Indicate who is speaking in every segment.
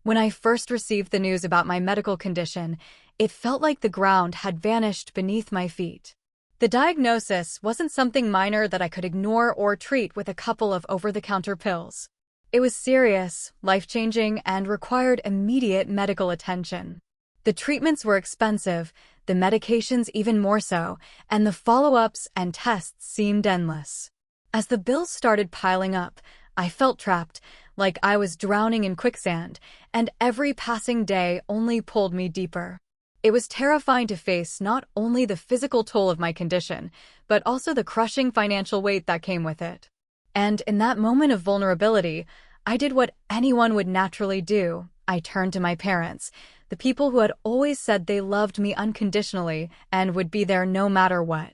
Speaker 1: When I first received the news about my medical condition, it felt like the ground had vanished beneath my feet. The diagnosis wasn't something minor that I could ignore or treat with a couple of over-the-counter pills. It was serious, life-changing, and required immediate medical attention. The treatments were expensive, the medications even more so, and the follow-ups and tests seemed endless. As the bills started piling up, I felt trapped, like I was drowning in quicksand, and every passing day only pulled me deeper. It was terrifying to face not only the physical toll of my condition, but also the crushing financial weight that came with it. And in that moment of vulnerability, I did what anyone would naturally do. I turned to my parents, the people who had always said they loved me unconditionally and would be there no matter what.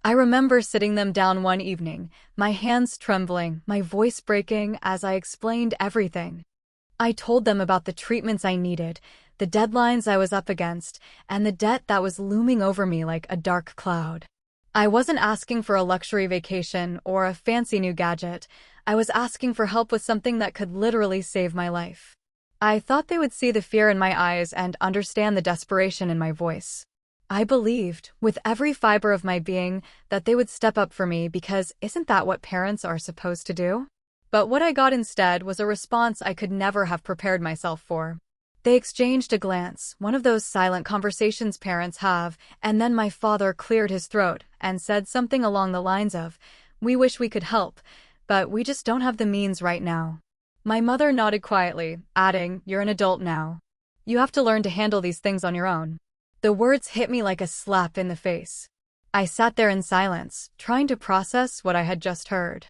Speaker 1: I remember sitting them down one evening, my hands trembling, my voice breaking as I explained everything. I told them about the treatments I needed, the deadlines I was up against, and the debt that was looming over me like a dark cloud. I wasn't asking for a luxury vacation or a fancy new gadget. I was asking for help with something that could literally save my life. I thought they would see the fear in my eyes and understand the desperation in my voice. I believed, with every fiber of my being, that they would step up for me because isn't that what parents are supposed to do? But what I got instead was a response I could never have prepared myself for. They exchanged a glance, one of those silent conversations parents have, and then my father cleared his throat and said something along the lines of, "We wish we could help, but we just don't have the means right now." My mother nodded quietly, adding, "You're an adult now. You have to learn to handle these things on your own." The words hit me like a slap in the face. I sat there in silence, trying to process what I had just heard.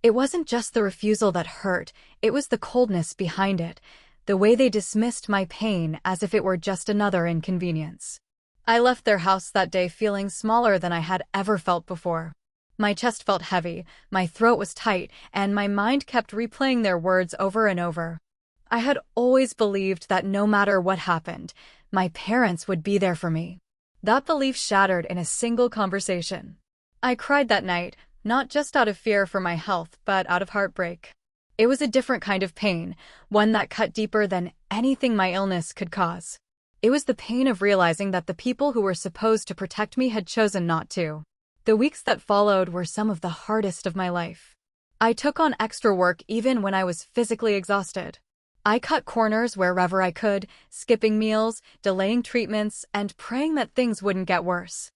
Speaker 1: It wasn't just the refusal that hurt, it was the coldness behind it, the way they dismissed my pain as if it were just another inconvenience. I left their house that day feeling smaller than I had ever felt before. My chest felt heavy, my throat was tight, and my mind kept replaying their words over and over. I had always believed that no matter what happened, my parents would be there for me. That belief shattered in a single conversation. I cried that night, not just out of fear for my health, but out of heartbreak. It was a different kind of pain, one that cut deeper than anything my illness could cause. It was the pain of realizing that the people who were supposed to protect me had chosen not to. The weeks that followed were some of the hardest of my life. I took on extra work even when I was physically exhausted. I cut corners wherever I could, skipping meals, delaying treatments, and praying that things wouldn't get worse.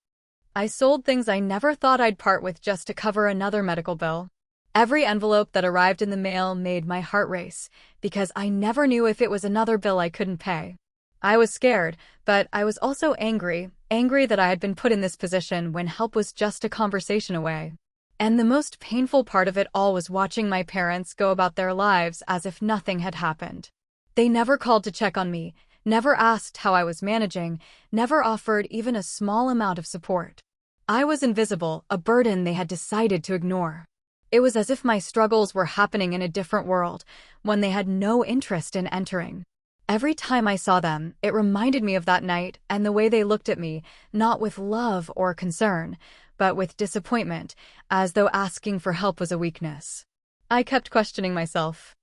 Speaker 1: I sold things I never thought I'd part with just to cover another medical bill. Every envelope that arrived in the mail made my heart race, because I never knew if it was another bill I couldn't pay. I was scared, but I was also angry that I had been put in this position when help was just a conversation away. And the most painful part of it all was watching my parents go about their lives as if nothing had happened. They never called to check on me, never asked how I was managing, never offered even a small amount of support. I was invisible, a burden they had decided to ignore. It was as if my struggles were happening in a different world, one they had no interest in entering. Every time I saw them, it reminded me of that night and the way they looked at me, not with love or concern, but with disappointment, as though asking for help was a weakness. I kept questioning myself.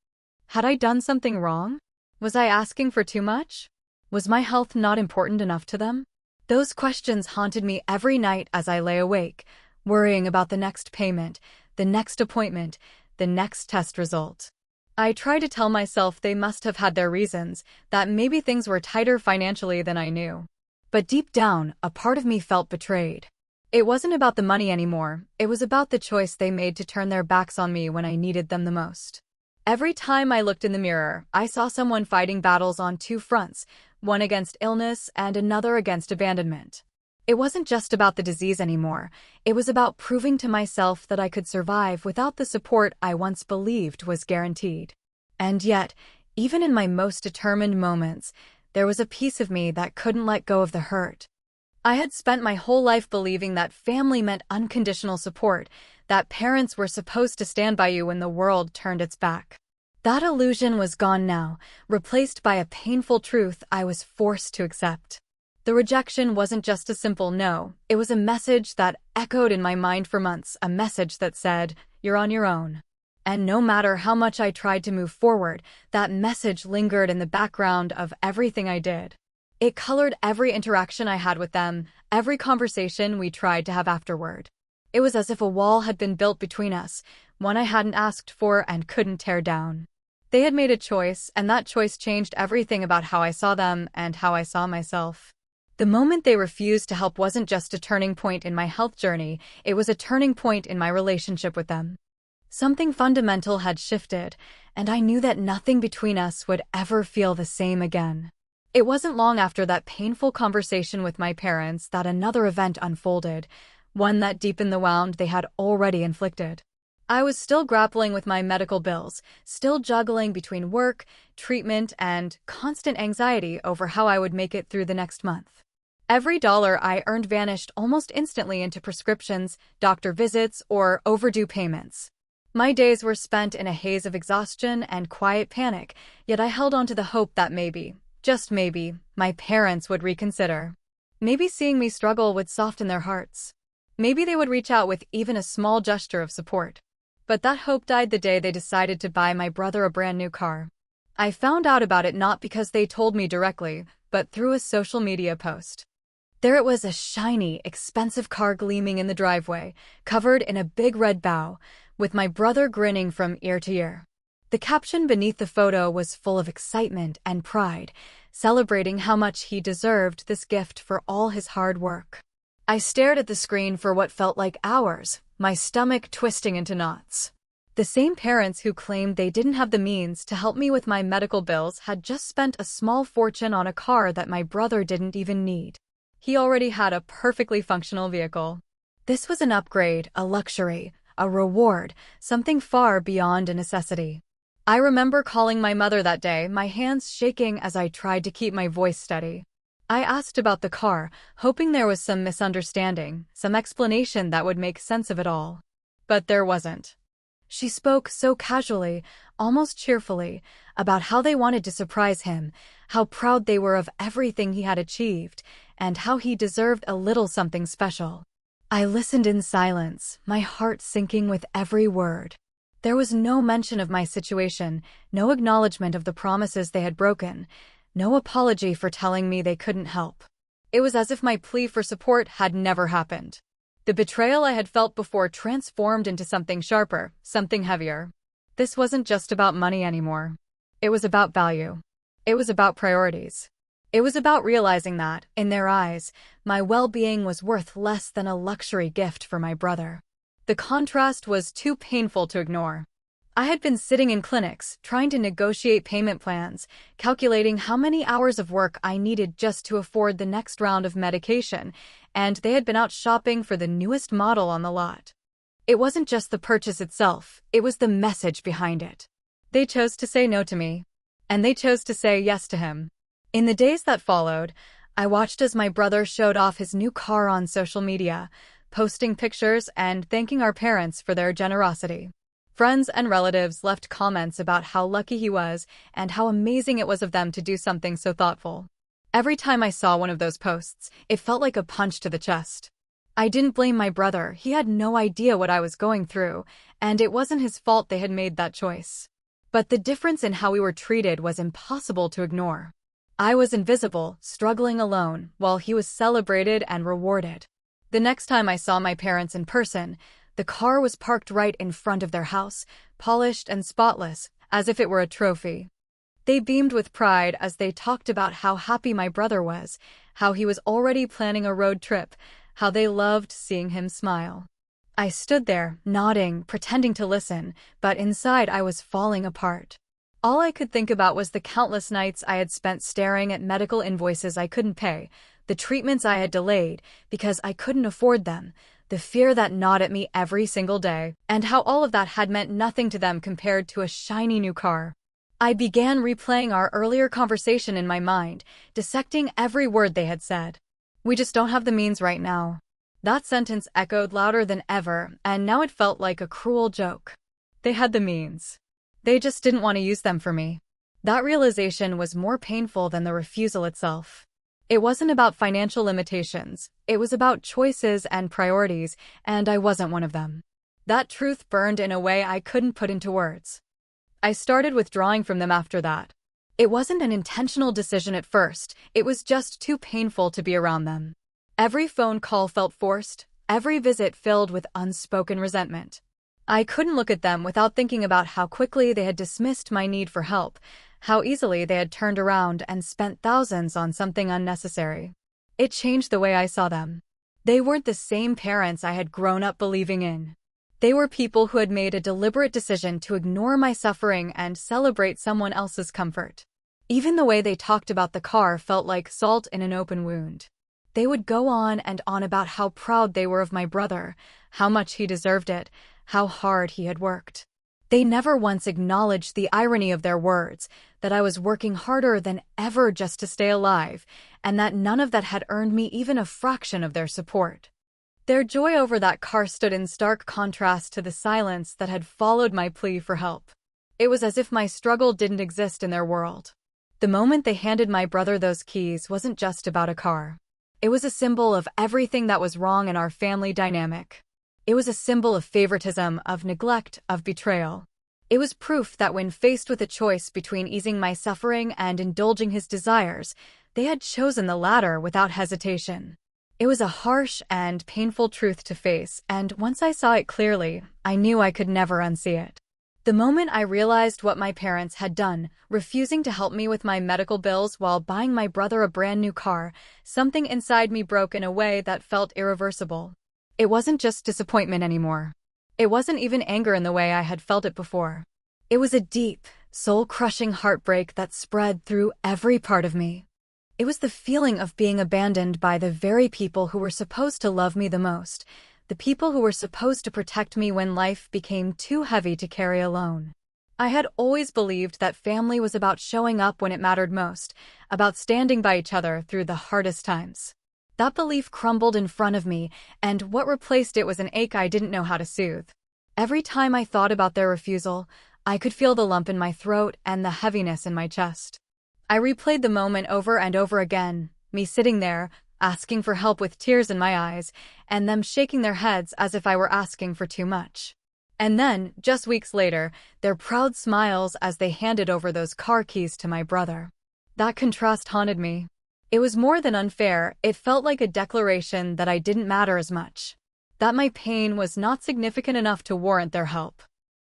Speaker 1: Had I done something wrong? Was I asking for too much? Was my health not important enough to them? Those questions haunted me every night as I lay awake, worrying about the next payment, the next appointment, the next test result. I tried to tell myself they must have had their reasons, that maybe things were tighter financially than I knew. But deep down, a part of me felt betrayed. It wasn't about the money anymore, it was about the choice they made to turn their backs on me when I needed them the most. Every time I looked in the mirror, I saw someone fighting battles on two fronts, one against illness and another against abandonment. It wasn't just about the disease anymore, it was about proving to myself that I could survive without the support I once believed was guaranteed. And yet, even in my most determined moments, there was a piece of me that couldn't let go of the hurt. I had spent my whole life believing that family meant unconditional support, that parents were supposed to stand by you when the world turned its back. That illusion was gone now, replaced by a painful truth I was forced to accept. The rejection wasn't just a simple no, it was a message that echoed in my mind for months, a message that said, "You're on your own." And no matter how much I tried to move forward, that message lingered in the background of everything I did. It colored every interaction I had with them, every conversation we tried to have afterward. It was as if a wall had been built between us, one I hadn't asked for and couldn't tear down. They had made a choice, and that choice changed everything about how I saw them and how I saw myself. The moment they refused to help wasn't just a turning point in my health journey, it was a turning point in my relationship with them. Something fundamental had shifted, and I knew that nothing between us would ever feel the same again. It wasn't long after that painful conversation with my parents that another event unfolded, one that deepened the wound they had already inflicted. I was still grappling with my medical bills, still juggling between work, treatment, and constant anxiety over how I would make it through the next month. Every dollar I earned vanished almost instantly into prescriptions, doctor visits, or overdue payments. My days were spent in a haze of exhaustion and quiet panic, yet I held on to the hope that maybe, just maybe, my parents would reconsider. Maybe seeing me struggle would soften their hearts. Maybe they would reach out with even a small gesture of support. But that hope died the day they decided to buy my brother a brand new car. I found out about it not because they told me directly, but through a social media post. There it was, a shiny, expensive car gleaming in the driveway, covered in a big red bow, with my brother grinning from ear to ear. The caption beneath the photo was full of excitement and pride, celebrating how much he deserved this gift for all his hard work. I stared at the screen for what felt like hours, my stomach twisting into knots. The same parents who claimed they didn't have the means to help me with my medical bills had just spent a small fortune on a car that my brother didn't even need. He already had a perfectly functional vehicle. This was an upgrade, a luxury, a reward, something far beyond a necessity. I remember calling my mother that day, my hands shaking as I tried to keep my voice steady. I asked about the car, hoping there was some misunderstanding, some explanation that would make sense of it all. But there wasn't. She spoke so casually, almost cheerfully, about how they wanted to surprise him, how proud they were of everything he had achieved, and how he deserved a little something special. I listened in silence, my heart sinking with every word. There was no mention of my situation, no acknowledgement of the promises they had broken, no apology for telling me they couldn't help. It was as if my plea for support had never happened. The betrayal I had felt before transformed into something sharper, something heavier. This wasn't just about money anymore. It was about value. It was about priorities. It was about realizing that, in their eyes, my well-being was worth less than a luxury gift for my brother. The contrast was too painful to ignore. I had been sitting in clinics, trying to negotiate payment plans, calculating how many hours of work I needed just to afford the next round of medication, and they had been out shopping for the newest model on the lot. It wasn't just the purchase itself, it was the message behind it. They chose to say no to me, and they chose to say yes to him. In the days that followed, I watched as my brother showed off his new car on social media, posting pictures and thanking our parents for their generosity. Friends and relatives left comments about how lucky he was and how amazing it was of them to do something so thoughtful. Every time I saw one of those posts, it felt like a punch to the chest. I didn't blame my brother, he had no idea what I was going through, and it wasn't his fault they had made that choice. But the difference in how we were treated was impossible to ignore. I was invisible, struggling alone, while he was celebrated and rewarded. The next time I saw my parents in person, the car was parked right in front of their house, polished and spotless, as if it were a trophy. They beamed with pride as they talked about how happy my brother was, how he was already planning a road trip, how they loved seeing him smile. I stood there, nodding, pretending to listen, but inside I was falling apart. All I could think about was the countless nights I had spent staring at medical invoices I couldn't pay, the treatments I had delayed because I couldn't afford them, the fear that gnawed at me every single day, and how all of that had meant nothing to them compared to a shiny new car. I began replaying our earlier conversation in my mind, dissecting every word they had said. "We just don't have the means right now." That sentence echoed louder than ever, and now it felt like a cruel joke. They had the means. They just didn't want to use them for me. That realization was more painful than the refusal itself. It wasn't about financial limitations, it was about choices and priorities, and I wasn't one of them. That truth burned in a way I couldn't put into words. I started withdrawing from them after that. It wasn't an intentional decision at first, it was just too painful to be around them. Every phone call felt forced, every visit filled with unspoken resentment. I couldn't look at them without thinking about how quickly they had dismissed my need for help, how easily they had turned around and spent thousands on something unnecessary. It changed the way I saw them. They weren't the same parents I had grown up believing in. They were people who had made a deliberate decision to ignore my suffering and celebrate someone else's comfort. Even the way they talked about the car felt like salt in an open wound. They would go on and on about how proud they were of my brother, how much he deserved it, how hard he had worked. They never once acknowledged the irony of their words, that I was working harder than ever just to stay alive, and that none of that had earned me even a fraction of their support. Their joy over that car stood in stark contrast to the silence that had followed my plea for help. It was as if my struggle didn't exist in their world. The moment they handed my brother those keys wasn't just about a car. It was a symbol of everything that was wrong in our family dynamic. It was a symbol of favoritism, of neglect, of betrayal. It was proof that when faced with a choice between easing my suffering and indulging his desires, they had chosen the latter without hesitation. It was a harsh and painful truth to face, and once I saw it clearly, I knew I could never unsee it. The moment I realized what my parents had done, refusing to help me with my medical bills while buying my brother a brand new car, something inside me broke in a way that felt irreversible. It wasn't just disappointment anymore. It wasn't even anger in the way I had felt it before. It was a deep, soul-crushing heartbreak that spread through every part of me. It was the feeling of being abandoned by the very people who were supposed to love me the most, the people who were supposed to protect me when life became too heavy to carry alone. I had always believed that family was about showing up when it mattered most, about standing by each other through the hardest times. That belief crumbled in front of me, and what replaced it was an ache I didn't know how to soothe. Every time I thought about their refusal, I could feel the lump in my throat and the heaviness in my chest. I replayed the moment over and over again, me sitting there, asking for help with tears in my eyes, and them shaking their heads as if I were asking for too much. And then, just weeks later, their proud smiles as they handed over those car keys to my brother. That contrast haunted me. It was more than unfair, it felt like a declaration that I didn't matter as much. That my pain was not significant enough to warrant their help.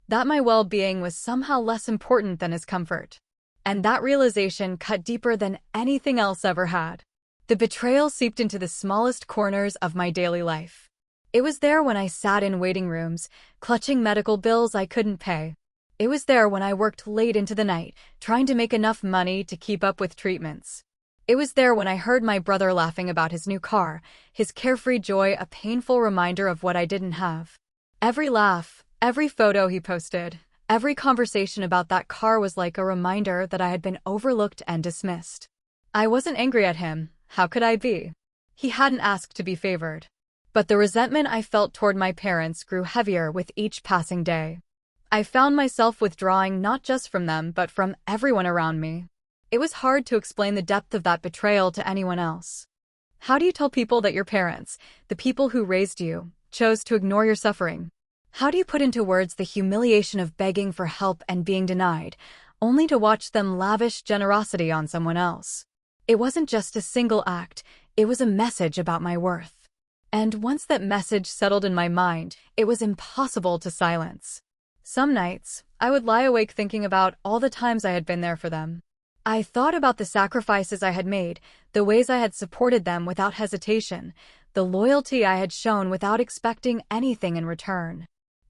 Speaker 1: That my well-being was somehow less important than his comfort. And that realization cut deeper than anything else ever had. The betrayal seeped into the smallest corners of my daily life. It was there when I sat in waiting rooms, clutching medical bills I couldn't pay. It was there when I worked late into the night, trying to make enough money to keep up with treatments. It was there when I heard my brother laughing about his new car, his carefree joy a painful reminder of what I didn't have. Every laugh, every photo he posted, every conversation about that car was like a reminder that I had been overlooked and dismissed. I wasn't angry at him, how could I be? He hadn't asked to be favored. But the resentment I felt toward my parents grew heavier with each passing day. I found myself withdrawing not just from them but from everyone around me. It was hard to explain the depth of that betrayal to anyone else. How do you tell people that your parents, the people who raised you, chose to ignore your suffering? How do you put into words the humiliation of begging for help and being denied, only to watch them lavish generosity on someone else? It wasn't just a single act, it was a message about my worth. And once that message settled in my mind, it was impossible to silence. Some nights, I would lie awake thinking about all the times I had been there for them. I thought about the sacrifices I had made, the ways I had supported them without hesitation, the loyalty I had shown without expecting anything in return.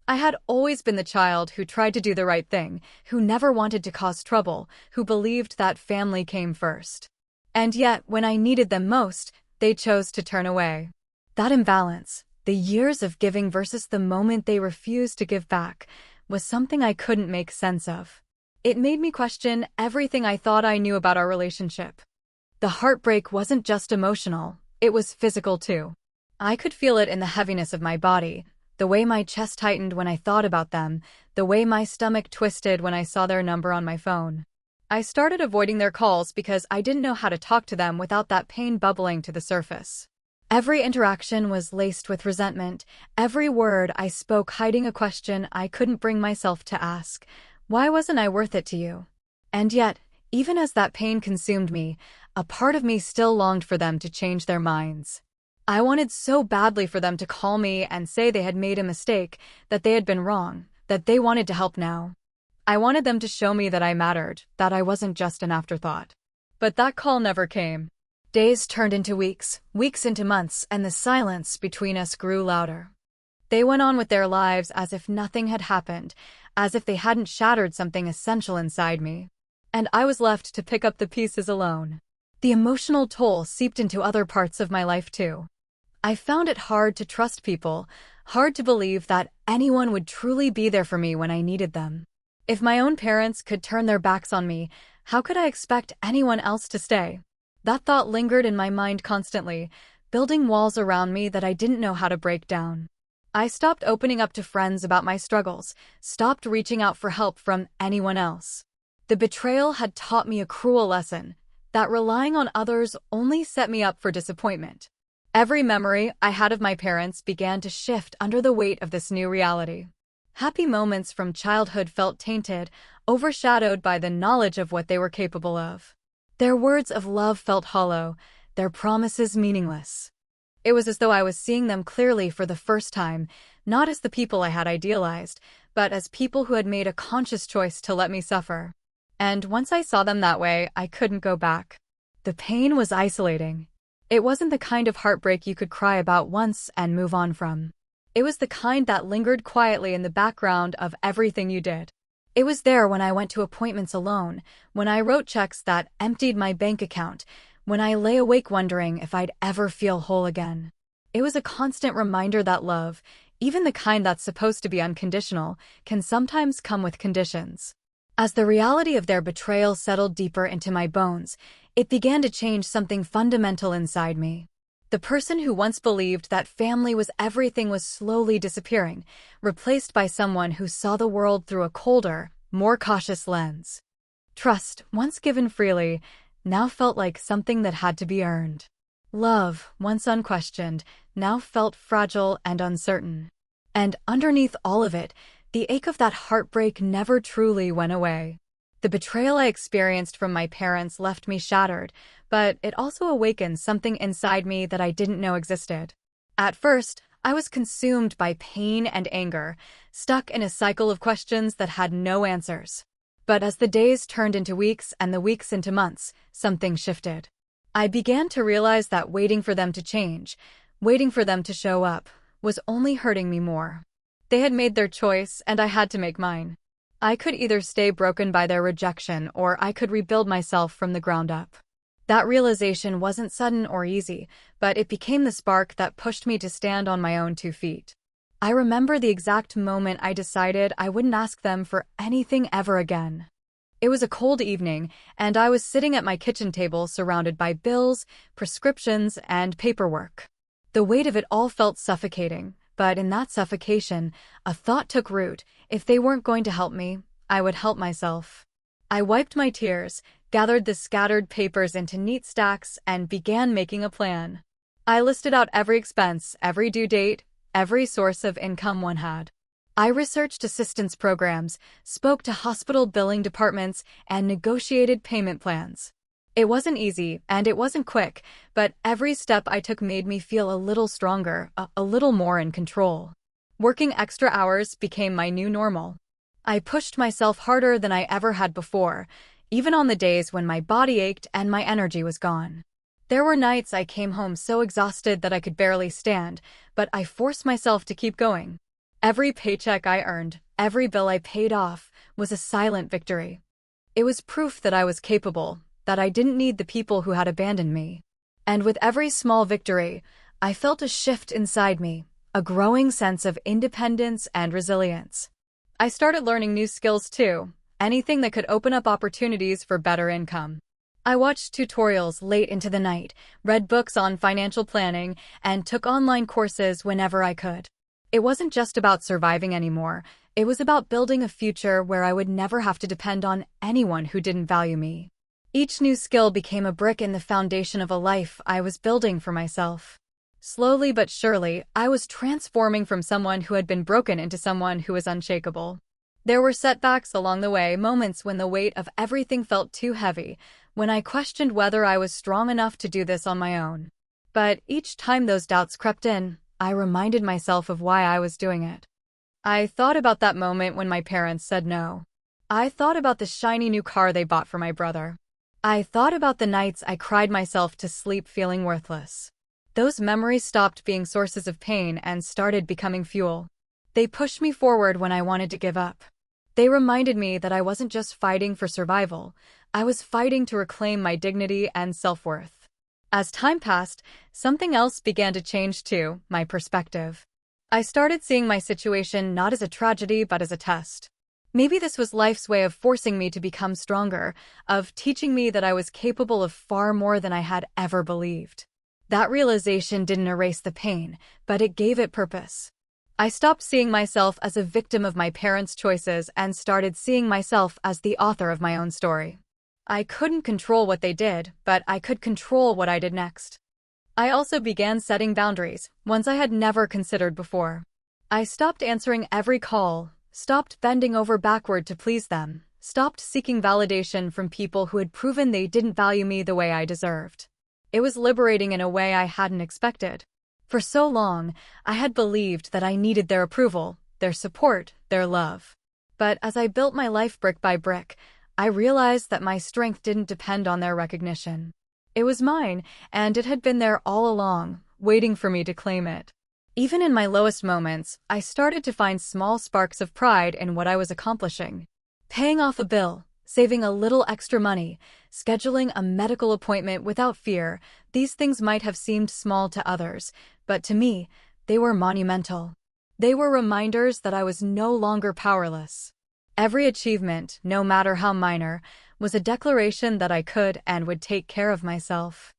Speaker 1: I had always been the child who tried to do the right thing, who never wanted to cause trouble, who believed that family came first. And yet, when I needed them most, they chose to turn away. That imbalance, the years of giving versus the moment they refused to give back, was something I couldn't make sense of. It made me question everything I thought I knew about our relationship. The heartbreak wasn't just emotional, it was physical too. I could feel it in the heaviness of my body, the way my chest tightened when I thought about them, the way my stomach twisted when I saw their number on my phone. I started avoiding their calls because I didn't know how to talk to them without that pain bubbling to the surface. Every interaction was laced with resentment, every word I spoke hiding a question I couldn't bring myself to ask. Why wasn't I worth it to you? And yet, even as that pain consumed me, a part of me still longed for them to change their minds. I wanted so badly for them to call me and say they had made a mistake, that they had been wrong, that they wanted to help now. I wanted them to show me that I mattered, that I wasn't just an afterthought. But that call never came. Days turned into weeks, weeks into months, and the silence between us grew louder. They went on with their lives as if nothing had happened, as if they hadn't shattered something essential inside me. And I was left to pick up the pieces alone. The emotional toll seeped into other parts of my life too. I found it hard to trust people, hard to believe that anyone would truly be there for me when I needed them. If my own parents could turn their backs on me, how could I expect anyone else to stay? That thought lingered in my mind constantly, building walls around me that I didn't know how to break down. I stopped opening up to friends about my struggles, stopped reaching out for help from anyone else. The betrayal had taught me a cruel lesson, that relying on others only set me up for disappointment. Every memory I had of my parents began to shift under the weight of this new reality. Happy moments from childhood felt tainted, overshadowed by the knowledge of what they were capable of. Their words of love felt hollow, their promises meaningless. It was as though I was seeing them clearly for the first time, not as the people I had idealized, but as people who had made a conscious choice to let me suffer. And once I saw them that way, I couldn't go back. The pain was isolating. It wasn't the kind of heartbreak you could cry about once and move on from. It was the kind that lingered quietly in the background of everything you did. It was there when I went to appointments alone, when I wrote checks that emptied my bank account, when I lay awake wondering if I'd ever feel whole again. It was a constant reminder that love, even the kind that's supposed to be unconditional, can sometimes come with conditions. As the reality of their betrayal settled deeper into my bones, it began to change something fundamental inside me. The person who once believed that family was everything was slowly disappearing, replaced by someone who saw the world through a colder, more cautious lens. Trust, once given freely, now felt like something that had to be earned. Love, once unquestioned, now felt fragile and uncertain. And underneath all of it, the ache of that heartbreak never truly went away. The betrayal I experienced from my parents left me shattered, but it also awakened something inside me that I didn't know existed. At first, I was consumed by pain and anger, stuck in a cycle of questions that had no answers. But as the days turned into weeks and the weeks into months, something shifted. I began to realize that waiting for them to change, waiting for them to show up, was only hurting me more. They had made their choice, and I had to make mine. I could either stay broken by their rejection, or I could rebuild myself from the ground up. That realization wasn't sudden or easy, but it became the spark that pushed me to stand on my own 2 feet. I remember the exact moment I decided I wouldn't ask them for anything ever again. It was a cold evening, and I was sitting at my kitchen table surrounded by bills, prescriptions, and paperwork. The weight of it all felt suffocating, but in that suffocation, a thought took root: if they weren't going to help me, I would help myself. I wiped my tears, gathered the scattered papers into neat stacks, and began making a plan. I listed out every expense, every due date, every source of income one had. I researched assistance programs, spoke to hospital billing departments, and negotiated payment plans. It wasn't easy, and it wasn't quick, but every step I took made me feel a little stronger, a little more in control. Working extra hours became my new normal. I pushed myself harder than I ever had before, even on the days when my body ached and my energy was gone. There were nights I came home so exhausted that I could barely stand, but I forced myself to keep going. Every paycheck I earned, every bill I paid off, was a silent victory. It was proof that I was capable, that I didn't need the people who had abandoned me. And with every small victory, I felt a shift inside me, a growing sense of independence and resilience. I started learning new skills too, anything that could open up opportunities for better income. I watched tutorials late into the night, read books on financial planning, and took online courses whenever I could. It wasn't just about surviving anymore, it was about building a future where I would never have to depend on anyone who didn't value me. Each new skill became a brick in the foundation of a life I was building for myself. Slowly but surely, I was transforming from someone who had been broken into someone who was unshakable. There were setbacks along the way, moments when the weight of everything felt too heavy, when I questioned whether I was strong enough to do this on my own. But each time those doubts crept in, I reminded myself of why I was doing it. I thought about that moment when my parents said no. I thought about the shiny new car they bought for my brother. I thought about the nights I cried myself to sleep feeling worthless. Those memories stopped being sources of pain and started becoming fuel. They pushed me forward when I wanted to give up. They reminded me that I wasn't just fighting for survival, I was fighting to reclaim my dignity and self-worth. As time passed, something else began to change too, my perspective. I started seeing my situation not as a tragedy but as a test. Maybe this was life's way of forcing me to become stronger, of teaching me that I was capable of far more than I had ever believed. That realization didn't erase the pain, but it gave it purpose. I stopped seeing myself as a victim of my parents' choices and started seeing myself as the author of my own story. I couldn't control what they did, but I could control what I did next. I also began setting boundaries, ones I had never considered before. I stopped answering every call, stopped bending over backward to please them, stopped seeking validation from people who had proven they didn't value me the way I deserved. It was liberating in a way I hadn't expected. For so long, I had believed that I needed their approval, their support, their love. But as I built my life brick by brick, I realized that my strength didn't depend on their recognition. It was mine, and it had been there all along, waiting for me to claim it. Even in my lowest moments, I started to find small sparks of pride in what I was accomplishing. Paying off a bill, saving a little extra money, scheduling a medical appointment without fear, these things might have seemed small to others, but to me, they were monumental. They were reminders that I was no longer powerless. Every achievement, no matter how minor, was a declaration that I could and would take care of myself.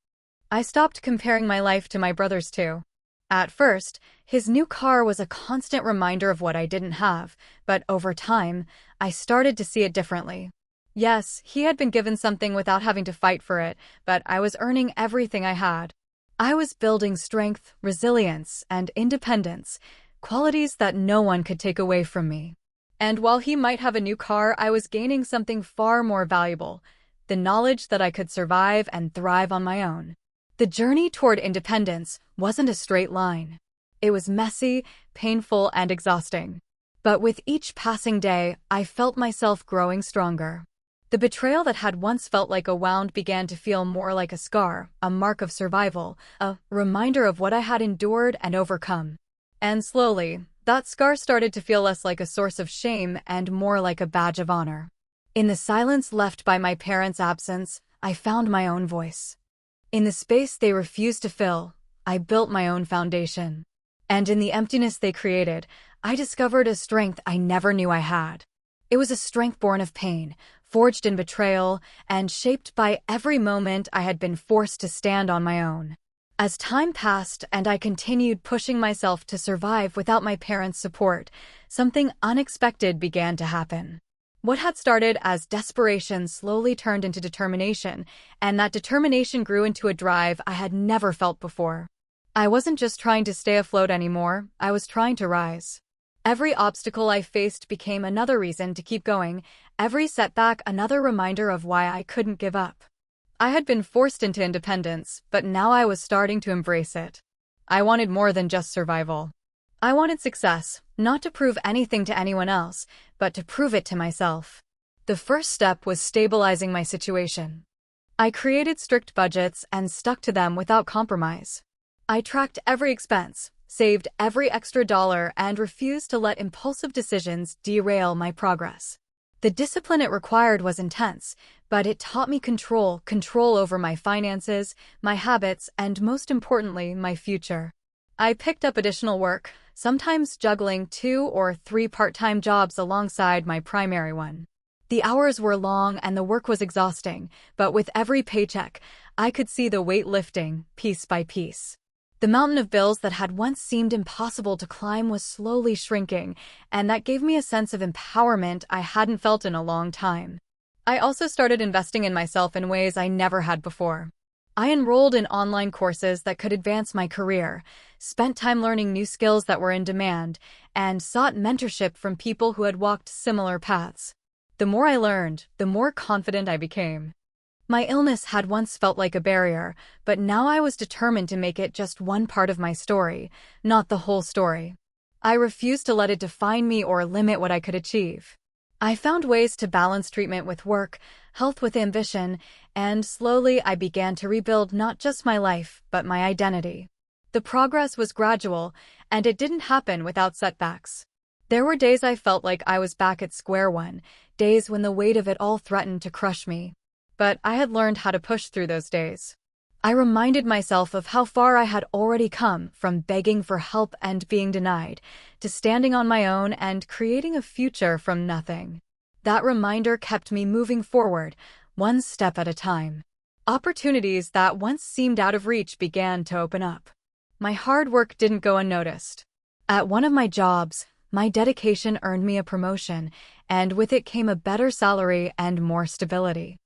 Speaker 1: I stopped comparing my life to my brother's too. At first, his new car was a constant reminder of what I didn't have, but over time, I started to see it differently. Yes, he had been given something without having to fight for it, but I was earning everything I had. I was building strength, resilience, and independence, qualities that no one could take away from me. And while he might have a new car, I was gaining something far more valuable, the knowledge that I could survive and thrive on my own. The journey toward independence wasn't a straight line. It was messy, painful, and exhausting. But with each passing day, I felt myself growing stronger. The betrayal that had once felt like a wound began to feel more like a scar, a mark of survival, a reminder of what I had endured and overcome. And slowly, that scar started to feel less like a source of shame and more like a badge of honor. In the silence left by my parents' absence, I found my own voice. In the space they refused to fill, I built my own foundation. And in the emptiness they created, I discovered a strength I never knew I had. It was a strength born of pain, forged in betrayal, and shaped by every moment I had been forced to stand on my own. As time passed and I continued pushing myself to survive without my parents' support, something unexpected began to happen. What had started as desperation slowly turned into determination, and that determination grew into a drive I had never felt before. I wasn't just trying to stay afloat anymore, I was trying to rise. Every obstacle I faced became another reason to keep going, every setback another reminder of why I couldn't give up. I had been forced into independence, but now I was starting to embrace it. I wanted more than just survival. I wanted success, not to prove anything to anyone else, but to prove it to myself. The first step was stabilizing my situation. I created strict budgets and stuck to them without compromise. I tracked every expense, saved every extra dollar, and refused to let impulsive decisions derail my progress. The discipline it required was intense, but it taught me control over my finances, my habits, and most importantly, my future. I picked up additional work, sometimes juggling 2 or 3 part-time jobs alongside my primary one. The hours were long and the work was exhausting, but with every paycheck, I could see the weight lifting, piece by piece. The mountain of bills that had once seemed impossible to climb was slowly shrinking, and that gave me a sense of empowerment I hadn't felt in a long time. I also started investing in myself in ways I never had before. I enrolled in online courses that could advance my career, spent time learning new skills that were in demand, and sought mentorship from people who had walked similar paths. The more I learned, the more confident I became. My illness had once felt like a barrier, but now I was determined to make it just one part of my story, not the whole story. I refused to let it define me or limit what I could achieve. I found ways to balance treatment with work, health with ambition, and slowly I began to rebuild not just my life, but my identity. The progress was gradual, and it didn't happen without setbacks. There were days I felt like I was back at square one, days when the weight of it all threatened to crush me. But I had learned how to push through those days. I reminded myself of how far I had already come, from begging for help and being denied, to standing on my own and creating a future from nothing. That reminder kept me moving forward, one step at a time. Opportunities that once seemed out of reach began to open up. My hard work didn't go unnoticed. At one of my jobs, my dedication earned me a promotion, and with it came a better salary and more stability.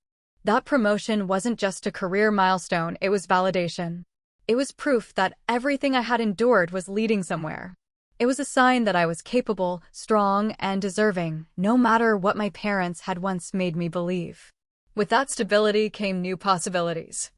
Speaker 1: That promotion wasn't just a career milestone, it was validation. It was proof that everything I had endured was leading somewhere. It was a sign that I was capable, strong, and deserving, no matter what my parents had once made me believe. With that stability came new possibilities.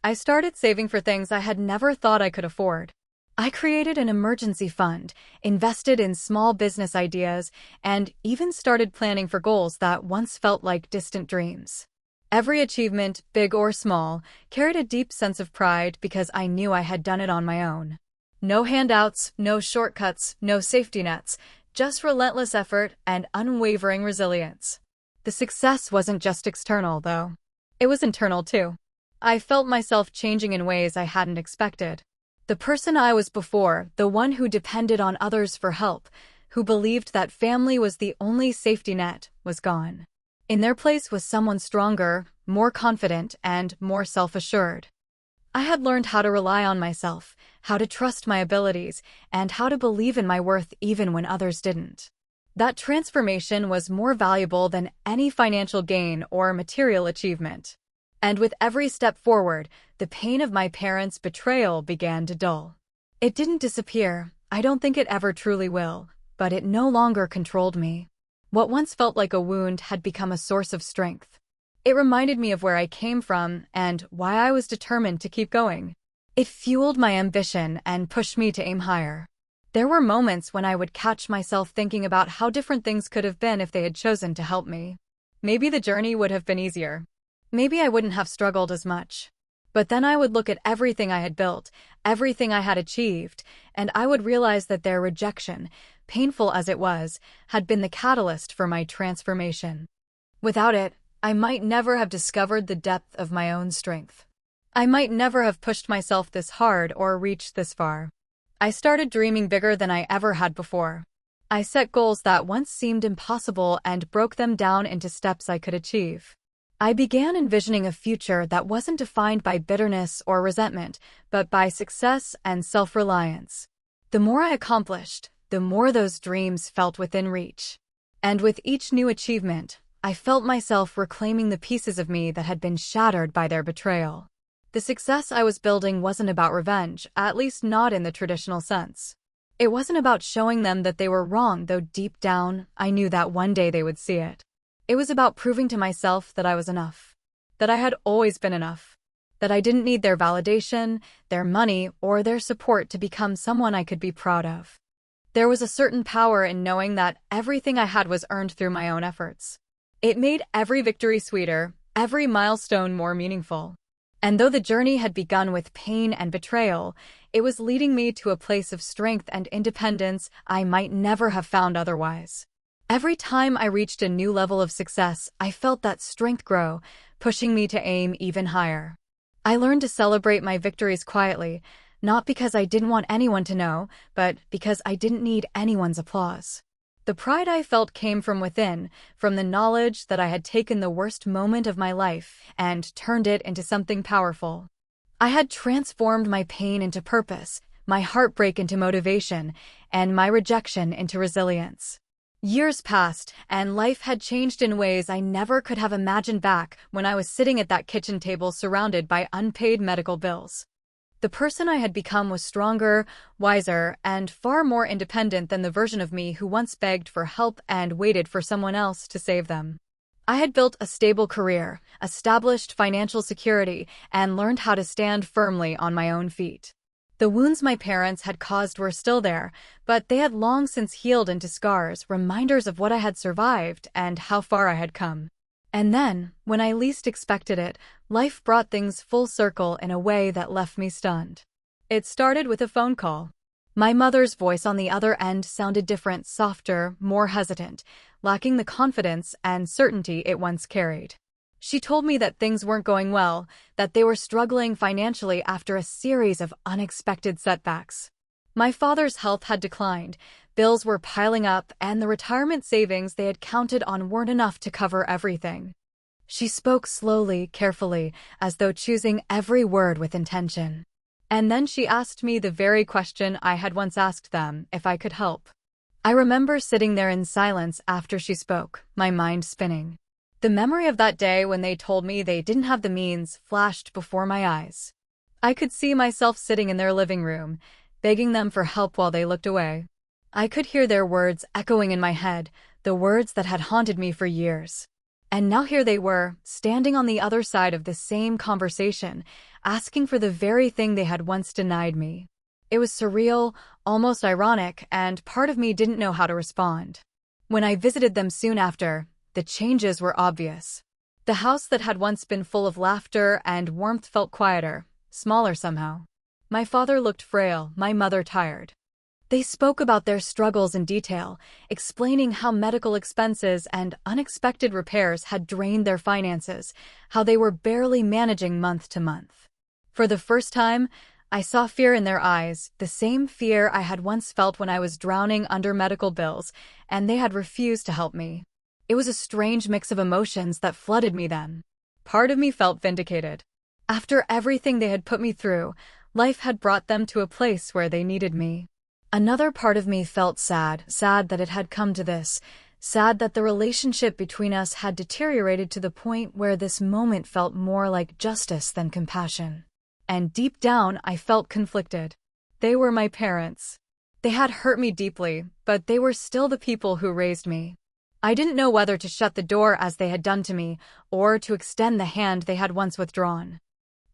Speaker 1: I started saving for things I had never thought I could afford. I created an emergency fund, invested in small business ideas, and even started planning for goals that once felt like distant dreams. Every achievement, big or small, carried a deep sense of pride because I knew I had done it on my own. No handouts, no shortcuts, no safety nets, just relentless effort and unwavering resilience. The success wasn't just external, though. It was internal, too. I felt myself changing in ways I hadn't expected. The person I was before, the one who depended on others for help, who believed that family was the only safety net, was gone. In their place was someone stronger, more confident, and more self-assured. I had learned how to rely on myself, how to trust my abilities, and how to believe in my worth even when others didn't. That transformation was more valuable than any financial gain or material achievement. And with every step forward, the pain of my parents' betrayal began to dull. It didn't disappear, I don't think it ever truly will, but it no longer controlled me. What once felt like a wound had become a source of strength. It reminded me of where I came from and why I was determined to keep going. It fueled my ambition and pushed me to aim higher. There were moments when I would catch myself thinking about how different things could have been if they had chosen to help me. Maybe the journey would have been easier. Maybe I wouldn't have struggled as much. But then I would look at everything I had built, everything I had achieved, and I would realize that their rejection, painful as it was, had been the catalyst for my transformation. Without it, I might never have discovered the depth of my own strength. I might never have pushed myself this hard or reached this far. I started dreaming bigger than I ever had before. I set goals that once seemed impossible and broke them down into steps I could achieve. I began envisioning a future that wasn't defined by bitterness or resentment, but by success and self-reliance. The more I accomplished, the more those dreams felt within reach. And with each new achievement, I felt myself reclaiming the pieces of me that had been shattered by their betrayal. The success I was building wasn't about revenge, at least not in the traditional sense. It wasn't about showing them that they were wrong, though deep down, I knew that one day they would see it. It was about proving to myself that I was enough. That I had always been enough. That I didn't need their validation, their money, or their support to become someone I could be proud of. There was a certain power in knowing that everything I had was earned through my own efforts. It made every victory sweeter, every milestone more meaningful. And though the journey had begun with pain and betrayal, it was leading me to a place of strength and independence I might never have found otherwise. Every time I reached a new level of success, I felt that strength grow, pushing me to aim even higher. I learned to celebrate my victories quietly, not because I didn't want anyone to know, but because I didn't need anyone's applause. The pride I felt came from within, from the knowledge that I had taken the worst moment of my life and turned it into something powerful. I had transformed my pain into purpose, my heartbreak into motivation, and my rejection into resilience. Years passed, and life had changed in ways I never could have imagined back when I was sitting at that kitchen table surrounded by unpaid medical bills. The person I had become was stronger, wiser, and far more independent than the version of me who once begged for help and waited for someone else to save them. I had built a stable career, established financial security, and learned how to stand firmly on my own feet. The wounds my parents had caused were still there, but they had long since healed into scars, reminders of what I had survived and how far I had come. And then, when I least expected it, life brought things full circle in a way that left me stunned. It started with a phone call. My mother's voice on the other end sounded different, softer, more hesitant, lacking the confidence and certainty it once carried. She told me that things weren't going well, that they were struggling financially after a series of unexpected setbacks. My father's health had declined, bills were piling up, and the retirement savings they had counted on weren't enough to cover everything. She spoke slowly, carefully, as though choosing every word with intention. And then she asked me the very question I had once asked them, if I could help. I remember sitting there in silence after she spoke, my mind spinning. The memory of that day when they told me they didn't have the means flashed before my eyes. I could see myself sitting in their living room, begging them for help while they looked away. I could hear their words echoing in my head, the words that had haunted me for years. And now here they were, standing on the other side of the same conversation, asking for the very thing they had once denied me. It was surreal, almost ironic, and part of me didn't know how to respond. When I visited them soon after, the changes were obvious. The house that had once been full of laughter and warmth felt quieter, smaller somehow. My father looked frail, my mother tired. They spoke about their struggles in detail, explaining how medical expenses and unexpected repairs had drained their finances, how they were barely managing month to month. For the first time, I saw fear in their eyes, the same fear I had once felt when I was drowning under medical bills, and they had refused to help me. It was a strange mix of emotions that flooded me then. Part of me felt vindicated. After everything they had put me through, life had brought them to a place where they needed me. Another part of me felt sad that it had come to this, sad that the relationship between us had deteriorated to the point where this moment felt more like justice than compassion. And deep down, I felt conflicted. They were my parents. They had hurt me deeply, but they were still the people who raised me. I didn't know whether to shut the door as they had done to me, or to extend the hand they had once withdrawn.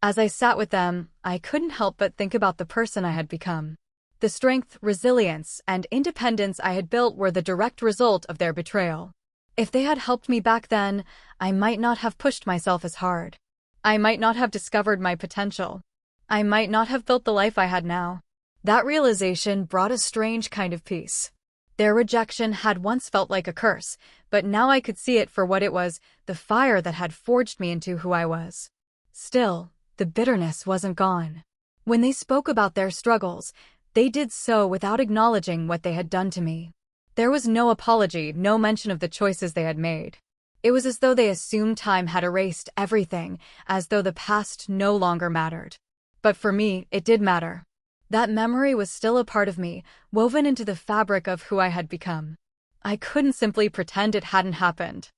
Speaker 1: As I sat with them, I couldn't help but think about the person I had become. The strength, resilience, and independence I had built were the direct result of their betrayal. If they had helped me back then, I might not have pushed myself as hard. I might not have discovered my potential. I might not have built the life I had now. That realization brought a strange kind of peace. Their rejection had once felt like a curse, but now I could see it for what it was, the fire that had forged me into who I was. Still, the bitterness wasn't gone. When they spoke about their struggles, they did so without acknowledging what they had done to me. There was no apology, no mention of the choices they had made. It was as though they assumed time had erased everything, as though the past no longer mattered. But for me, it did matter. That memory was still a part of me, woven into the fabric of who I had become. I couldn't simply pretend it hadn't happened.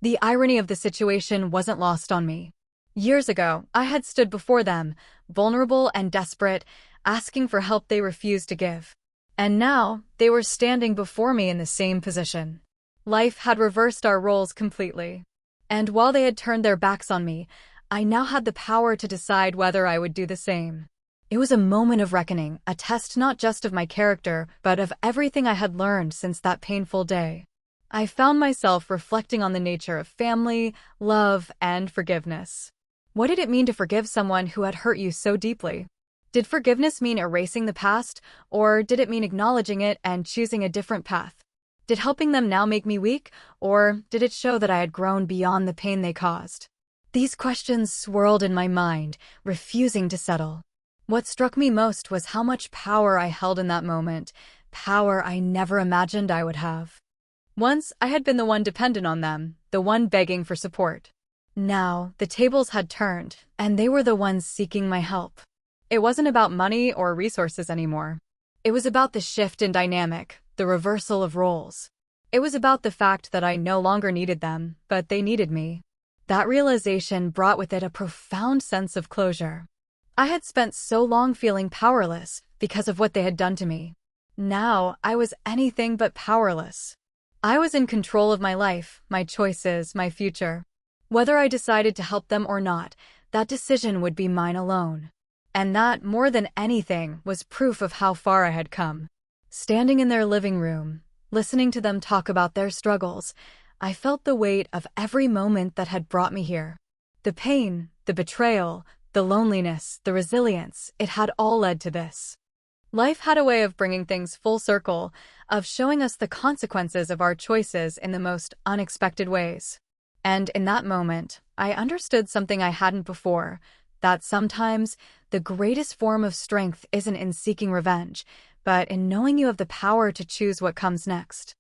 Speaker 1: The irony of the situation wasn't lost on me. Years ago, I had stood before them, vulnerable and desperate, asking for help they refused to give. And now, they were standing before me in the same position. Life had reversed our roles completely. And while they had turned their backs on me, I now had the power to decide whether I would do the same. It was a moment of reckoning, a test not just of my character, but of everything I had learned since that painful day. I found myself reflecting on the nature of family, love, and forgiveness. What did it mean to forgive someone who had hurt you so deeply? Did forgiveness mean erasing the past, or did it mean acknowledging it and choosing a different path? Did helping them now make me weak, or did it show that I had grown beyond the pain they caused? These questions swirled in my mind, refusing to settle. What struck me most was how much power I held in that moment, power I never imagined I would have. Once, I had been the one dependent on them, the one begging for support. Now, the tables had turned, and they were the ones seeking my help. It wasn't about money or resources anymore. It was about the shift in dynamic, the reversal of roles. It was about the fact that I no longer needed them, but they needed me. That realization brought with it a profound sense of closure. I had spent so long feeling powerless because of what they had done to me. Now, I was anything but powerless. I was in control of my life, my choices, my future. Whether I decided to help them or not, that decision would be mine alone. And that, more than anything, was proof of how far I had come. Standing in their living room, listening to them talk about their struggles, I felt the weight of every moment that had brought me here. The pain, the betrayal, the loneliness, the resilience, it had all led to this. Life had a way of bringing things full circle, of showing us the consequences of our choices in the most unexpected ways. And in that moment, I understood something I hadn't before, that sometimes the greatest form of strength isn't in seeking revenge, but in knowing you have the power to choose what comes next.